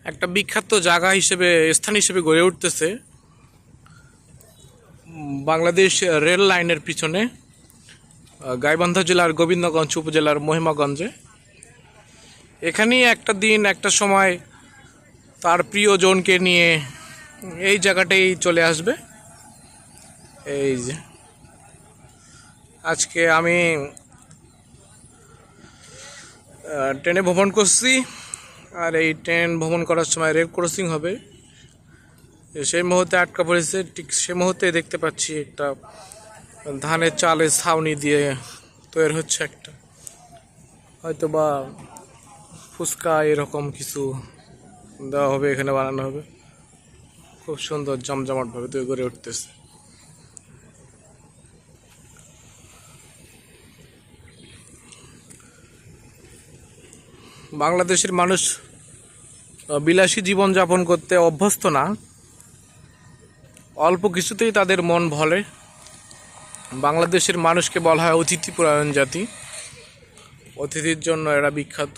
একটা বিখ্যাত জায়গা হিসেবে স্থান হিসেবে গড়ে উঠতেছে বাংলাদেশ রেল লাইনের পিছনে গাইবান্ধা জেলার গোবিন্দগঞ্জ উপজেলার মহিমাগঞ্জে। এখানেই একটা দিন একটা সময় তার প্রিয়জনকে নিয়ে এই জায়গাটাই চলে আসবে। এই যে আজকে আমি ট্রেনে ভ্রমণ করছি, আর এই ট্রেন ভ্রমণ করার সময় রেল ক্রসিং হবে, সেই মুহূর্তে আটকা পড়েছে। ঠিক সে মুহূর্তে দেখতে পাচ্ছি একটা ধানের চালের ছাউনি দিয়ে তৈরি হচ্ছে, একটা হয়তো বা ফুচকা এরকম কিছু দেওয়া হবে, এখানে বানানো হবে। খুব সুন্দর জমজমাটভাবে তৈরি করে উঠতেছে। বাংলাদেশের মানুষ বিলাসী জীবনযাপন করতে অভ্যস্ত না, অল্প কিছুতেই তাদের মন ভরে। বাংলাদেশের মানুষকে বলা হয় অতিথিপরায়ণ জাতি, অতিথির জন্য এরা বিখ্যাত।